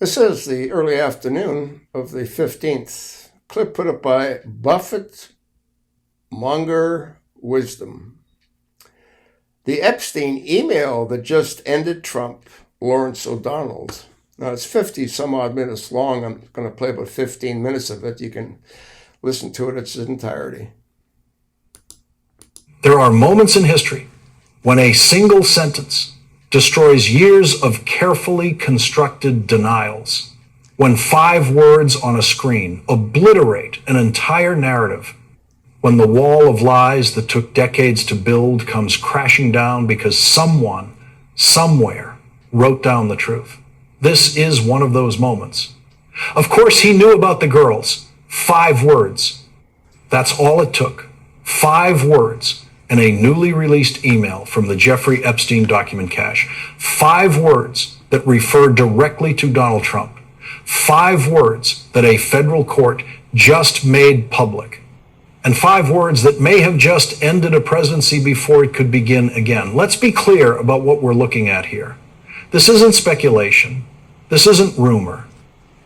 This is the early afternoon of the 15th. Clip put up by Buffett Monger Wisdom. The Epstein email that just ended Trump, Lawrence O'Donnell. Now, it's 50 some odd minutes long. I'm going to play about 15 minutes of it. You can listen to it in its entirety. There are moments in history when a single sentence destroys years of carefully constructed denials, when 5 words on a screen obliterate an entire narrative, when the wall of lies that took decades to build comes crashing down because someone, somewhere, wrote down the truth. This is one of those moments. Of course, he knew about the girls. 5 words. That's all it took. 5 words. In a newly released email from the Jeffrey Epstein document cache. 5 words that refer directly to Donald Trump. 5 words that a federal court just made public. And 5 words that may have just ended a presidency before it could begin again. Let's be clear about what we're looking at here. This isn't speculation. This isn't rumor.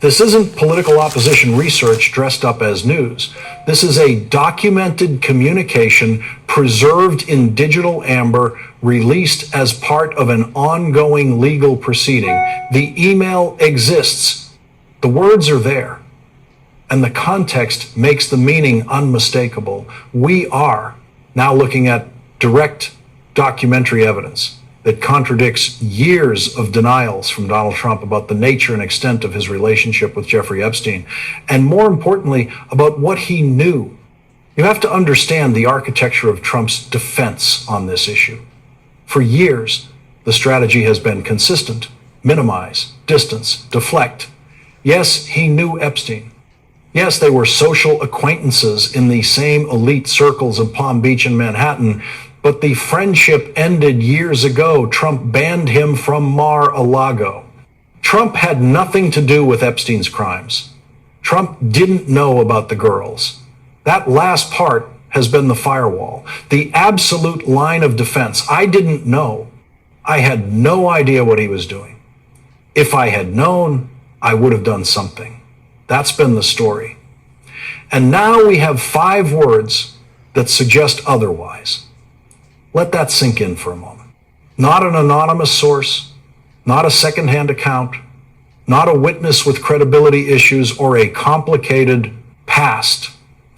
This isn't political opposition research dressed up as news. This is a documented communication preserved in digital amber, released as part of an ongoing legal proceeding. The email exists. The words are there. And the context makes the meaning unmistakable. We are now looking at direct documentary evidence that contradicts years of denials from Donald Trump about the nature and extent of his relationship with Jeffrey Epstein, and more importantly, about what he knew. You have to understand the architecture of Trump's defense on this issue. For years, the strategy has been consistent: minimize, distance, deflect. Yes, he knew Epstein. Yes, they were social acquaintances in the same elite circles of Palm Beach and Manhattan, but the friendship ended years ago. Trump banned him from Mar-a-Lago. Trump had nothing to do with Epstein's crimes. Trump didn't know about the girls. That last part has been the firewall, the absolute line of defense. I didn't know. I had no idea what he was doing. If I had known, I would have done something. That's been the story. And now we have 5 words that suggest otherwise. Let that sink in for a moment. Not an anonymous source, not a secondhand account, not a witness with credibility issues or a complicated past.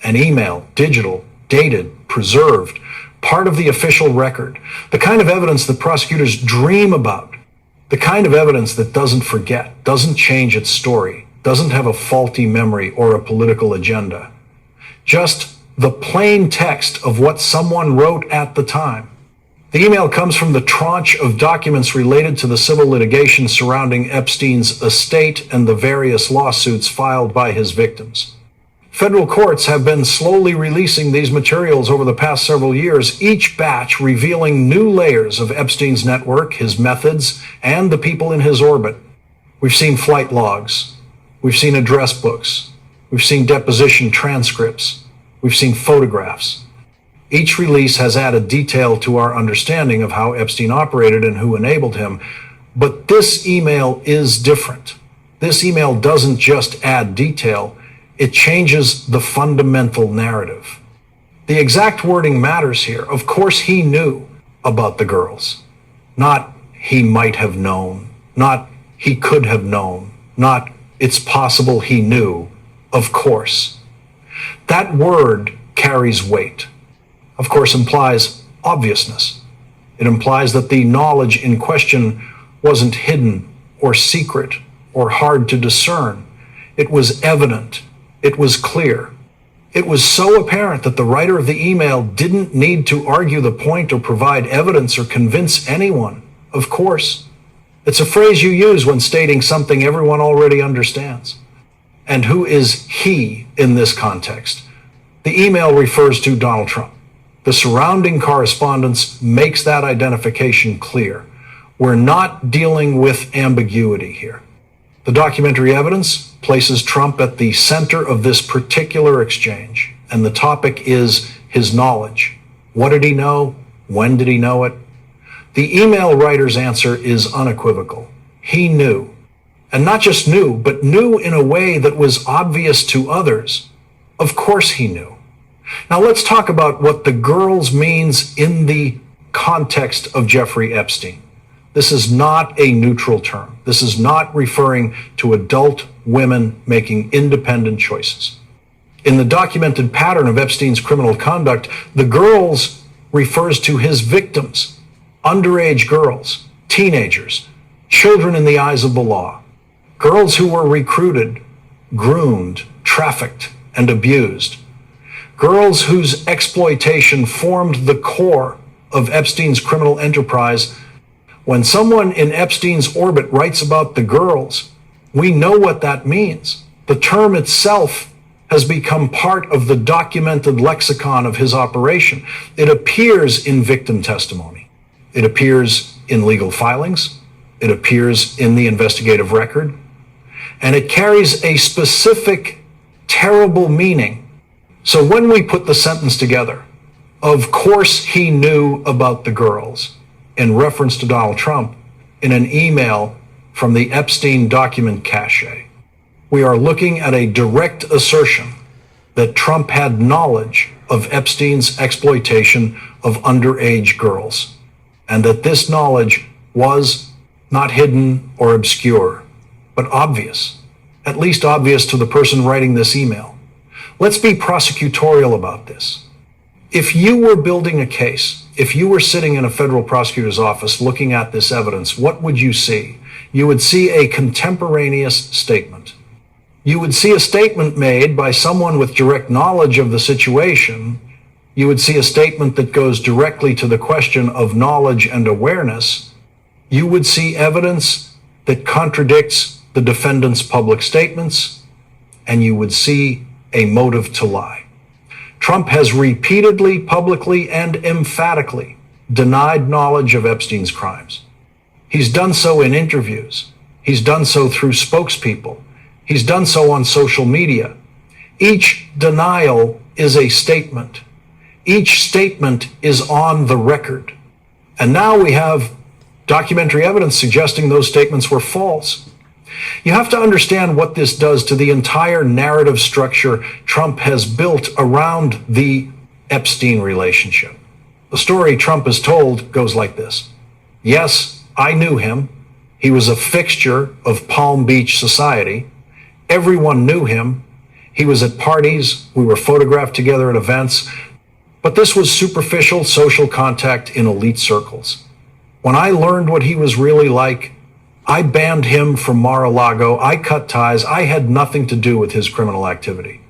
An email, digital, dated, preserved, part of the official record. The kind of evidence that prosecutors dream about. The kind of evidence that doesn't forget, doesn't change its story, doesn't have a faulty memory or a political agenda. Just the plain text of what someone wrote at the time. The email comes from the tranche of documents related to the civil litigation surrounding Epstein's estate and the various lawsuits filed by his victims. Federal courts have been slowly releasing these materials over the past several years, each batch revealing new layers of Epstein's network, his methods, and the people in his orbit. We've seen flight logs. We've seen address books. We've seen deposition transcripts. We've seen photographs. Each release has added detail to our understanding of how Epstein operated and who enabled him. But this email is different. This email doesn't just add detail, it changes the fundamental narrative. The exact wording matters here. Of course he knew about the girls. Not he might have known. Not he could have known. Not it's possible he knew. Of course. That word carries weight. Of course implies obviousness. It implies that the knowledge in question wasn't hidden or secret or hard to discern. It was evident. It was clear. It was so apparent that the writer of the email didn't need to argue the point or provide evidence or convince anyone. Of course. It's a phrase you use when stating something everyone already understands. And who is he in this context? The email refers to Donald Trump. The surrounding correspondence makes that identification clear. We're not dealing with ambiguity here. The documentary evidence places Trump at the center of this particular exchange, and the topic is his knowledge. What did he know? When did he know it? The email writer's answer is unequivocal. He knew. And not just knew, but knew in a way that was obvious to others. Of course he knew. Now let's talk about what the girls means in the context of Jeffrey Epstein. This is not a neutral term. This is not referring to adult women making independent choices. In the documented pattern of Epstein's criminal conduct, the girls refers to his victims, underage girls, teenagers, children in the eyes of the law, girls who were recruited, groomed, trafficked, and abused, girls whose exploitation formed the core of Epstein's criminal enterprise. When someone in Epstein's orbit writes about the girls, we know what that means. The term itself has become part of the documented lexicon of his operation. It appears in victim testimony. It appears in legal filings. It appears in the investigative record. And it carries a specific, terrible meaning. So when we put the sentence together, of course he knew about the girls, in reference to Donald Trump, in an email from the Epstein document cache, we are looking at a direct assertion that Trump had knowledge of Epstein's exploitation of underage girls, and that this knowledge was not hidden or obscure, but obvious, at least obvious to the person writing this email. Let's be prosecutorial about this. If you were building a case, if you were sitting in a federal prosecutor's office looking at this evidence, what would you see? You would see a contemporaneous statement. You would see a statement made by someone with direct knowledge of the situation. You would see a statement that goes directly to the question of knowledge and awareness. You would see evidence that contradicts the defendant's public statements, and you would see a motive to lie. Trump has repeatedly, publicly, and emphatically denied knowledge of Epstein's crimes. He's done so in interviews. He's done so through spokespeople. He's done so on social media. Each denial is a statement. Each statement is on the record. And now we have documentary evidence suggesting those statements were false. You have to understand what this does to the entire narrative structure Trump has built around the Epstein relationship. The story Trump has told goes like this. Yes, I knew him. He was a fixture of Palm Beach society. Everyone knew him. He was at parties. We were photographed together at events. But this was superficial social contact in elite circles. When I learned what he was really like, I banned him from Mar-a-Lago. I cut ties. I had nothing to do with his criminal activity.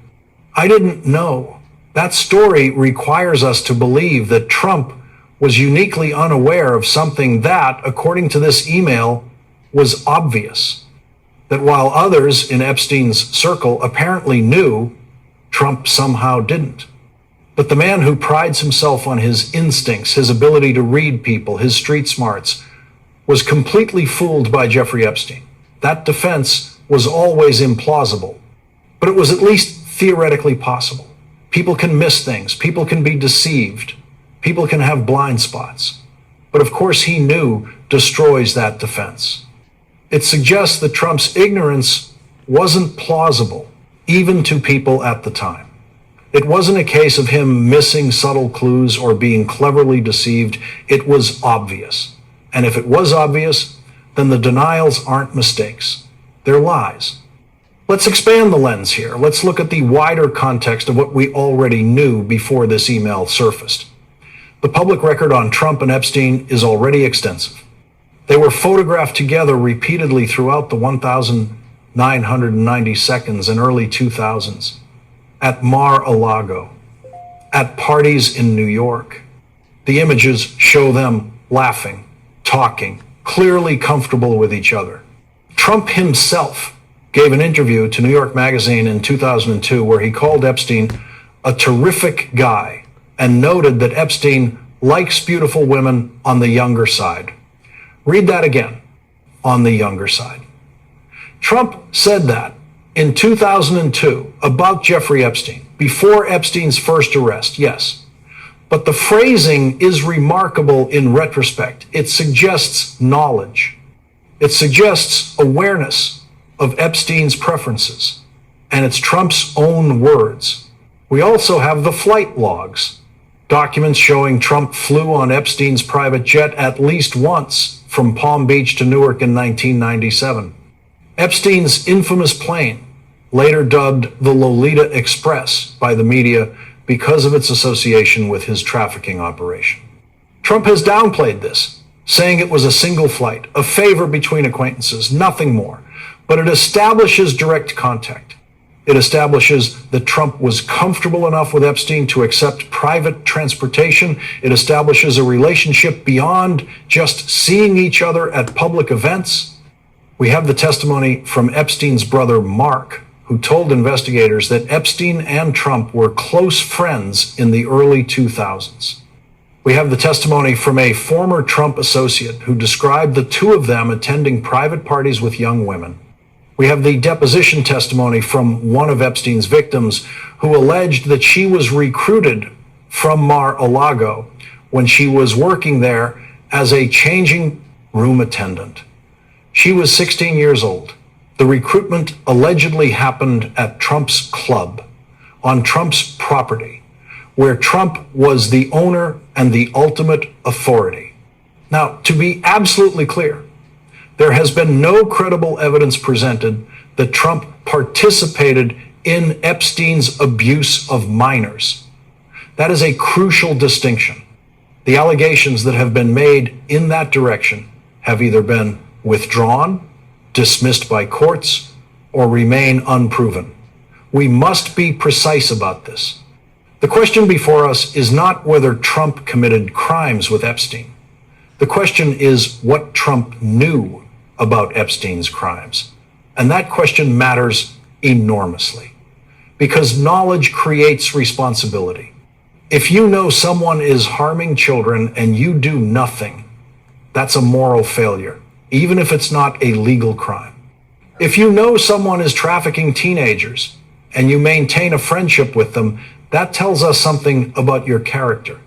I didn't know. That story requires us to believe that Trump was uniquely unaware of something that, according to this email, was obvious. That while others in Epstein's circle apparently knew, Trump somehow didn't. But the man who prides himself on his instincts, his ability to read people, his street smarts, was completely fooled by Jeffrey Epstein. That defense was always implausible, but it was at least theoretically possible. People can miss things. People can be deceived. People can have blind spots. But of course he knew destroys that defense. It suggests that Trump's ignorance wasn't plausible, even to people at the time. It wasn't a case of him missing subtle clues or being cleverly deceived. It was obvious. And if it was obvious, then the denials aren't mistakes. They're lies. Let's expand the lens here. Let's look at the wider context of what we already knew before this email surfaced. The public record on Trump and Epstein is already extensive. They were photographed together repeatedly throughout the 1,990 seconds in early 2000s, at Mar-a-Lago, at parties in New York. The images show them laughing, talking, clearly comfortable with each other. Trump himself gave an interview to New York Magazine in 2002 where he called Epstein a terrific guy and noted that Epstein likes beautiful women on the younger side. Read that again, on the younger side. Trump said that in 2002 about Jeffrey Epstein, before Epstein's first arrest, yes. But the phrasing is remarkable in retrospect. It suggests knowledge. It suggests awareness of Epstein's preferences, and it's Trump's own words. We also have the flight logs, documents showing Trump flew on Epstein's private jet at least once from Palm Beach to Newark in 1997. Epstein's infamous plane, later dubbed the Lolita Express by the media because of its association with his trafficking operation. Trump has downplayed this, saying it was a single flight, a favor between acquaintances, nothing more. But it establishes direct contact. It establishes that Trump was comfortable enough with Epstein to accept private transportation. It establishes a relationship beyond just seeing each other at public events. We have the testimony from Epstein's brother, Mark, who told investigators that Epstein and Trump were close friends in the early 2000s. We have the testimony from a former Trump associate who described the two of them attending private parties with young women. We have the deposition testimony from one of Epstein's victims who alleged that she was recruited from Mar-a-Lago when she was working there as a changing room attendant. She was 16 years old. The recruitment allegedly happened at Trump's club, on Trump's property, where Trump was the owner and the ultimate authority. Now, to be absolutely clear, there has been no credible evidence presented that Trump participated in Epstein's abuse of minors. That is a crucial distinction. The allegations that have been made in that direction have either been withdrawn, dismissed by courts, or remain unproven. We must be precise about this. The question before us is not whether Trump committed crimes with Epstein. The question is what Trump knew about Epstein's crimes. And that question matters enormously because knowledge creates responsibility. If you know someone is harming children and you do nothing, that's a moral failure, even if it's not a legal crime. If you know someone is trafficking teenagers and you maintain a friendship with them, that tells us something about your character.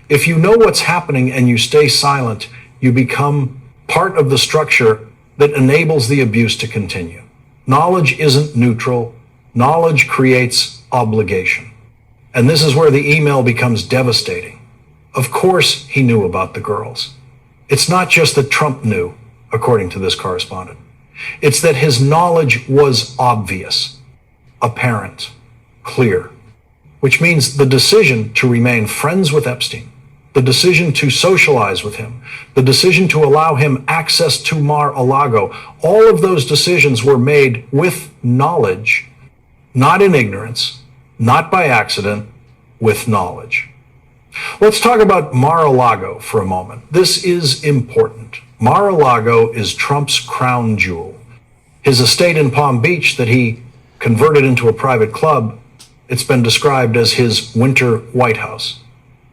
If you know what's happening and you stay silent, you become part of the structure that enables the abuse to continue. Knowledge isn't neutral. Knowledge creates obligation. And this is where the email becomes devastating. Of course he knew about the girls. It's not just that Trump knew, according to this correspondent. It's that his knowledge was obvious, apparent, clear, which means the decision to remain friends with Epstein, the decision to socialize with him, the decision to allow him access to Mar-a-Lago, all of those decisions were made with knowledge, not in ignorance, not by accident, with knowledge. Let's talk about Mar-a-Lago for a moment. This is important. Mar-a-Lago is Trump's crown jewel. His estate in Palm Beach that he converted into a private club, it's been described as his winter White House.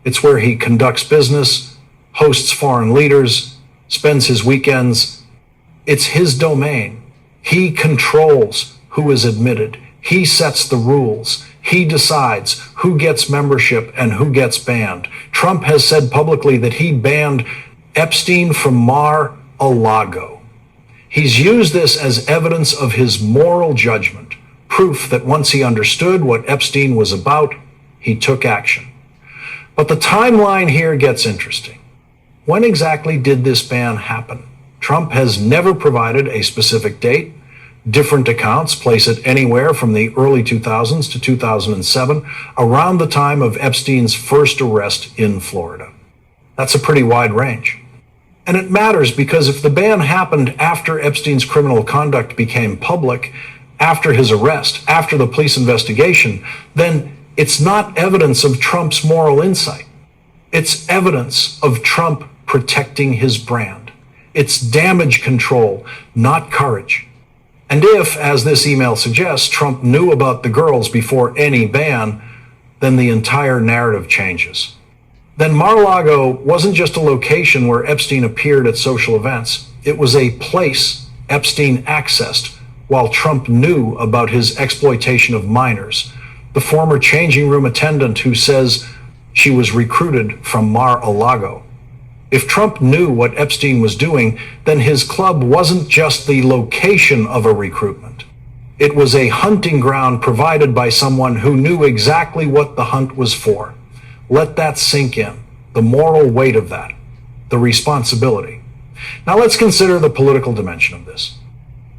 It's where he conducts business, hosts foreign leaders, spends his weekends. It's his domain. He controls who is admitted. He sets the rules. He decides who gets membership and who gets banned. Trump has said publicly that he banned Epstein from Mar-a-Lago. He's used this as evidence of his moral judgment, proof that once he understood what Epstein was about, he took action. But the timeline here gets interesting. When exactly did this ban happen? Trump has never provided a specific date. Different accounts place it anywhere from the early 2000s to 2007, around the time of Epstein's first arrest in Florida. That's a pretty wide range. And it matters because if the ban happened after Epstein's criminal conduct became public, after his arrest, after the police investigation, then it's not evidence of Trump's moral insight. It's evidence of Trump protecting his brand. It's damage control, not courage. And if, as this email suggests, Trump knew about the girls before any ban, then the entire narrative changes. Then Mar-a-Lago wasn't just a location where Epstein appeared at social events. It was a place Epstein accessed while Trump knew about his exploitation of minors. The former changing room attendant who says she was recruited from Mar-a-Lago. If Trump knew what Epstein was doing, then his club wasn't just the location of a recruitment. It was a hunting ground provided by someone who knew exactly what the hunt was for. Let that sink in. The moral weight of that. The responsibility. Now let's consider the political dimension of this.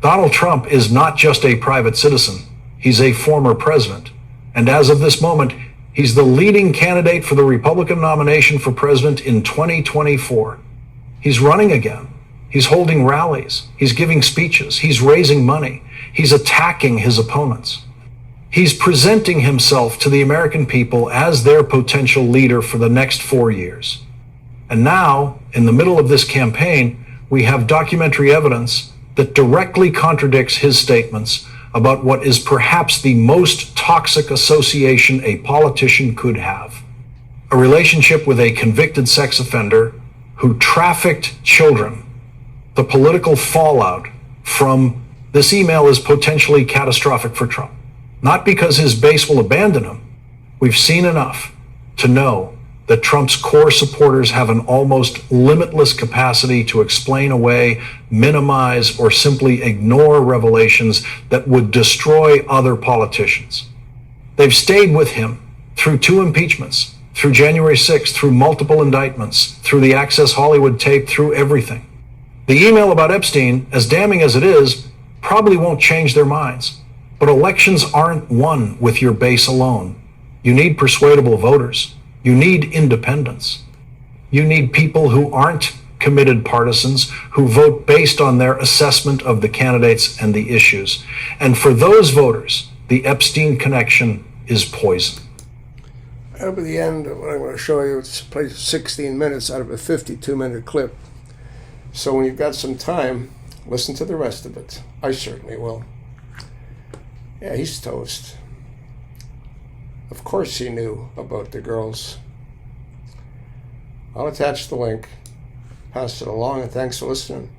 Donald Trump is not just a private citizen. He's a former president. And as of this moment, he's the leading candidate for the Republican nomination for president in 2024. He's running again. He's holding rallies. He's giving speeches. He's raising money. He's attacking his opponents. He's presenting himself to the American people as their potential leader for the next 4 years. And now, in the middle of this campaign, we have documentary evidence that directly contradicts his statements about what is perhaps the most toxic association a politician could have. A relationship with a convicted sex offender who trafficked children. The political fallout from this email is potentially catastrophic for Trump. Not because his base will abandon him. We've seen enough to know that Trump's core supporters have an almost limitless capacity to explain away, minimize, or simply ignore revelations that would destroy other politicians. They've stayed with him through 2 impeachments, through January 6th, through multiple indictments, through the Access Hollywood tape, through everything. The email about Epstein, as damning as it is, probably won't change their minds. But elections aren't won with your base alone. You need persuadable voters. You need independents. You need people who aren't committed partisans, who vote based on their assessment of the candidates and the issues. And for those voters, the Epstein connection is poison. That'll be the end of what I'm going to show you. It's played 16 minutes out of a 52-minute clip. So when you've got some time, listen to the rest of it. I certainly will. Yeah, he's toast. Of course he knew about the girls. I'll attach the link. Pass it along, and thanks for listening.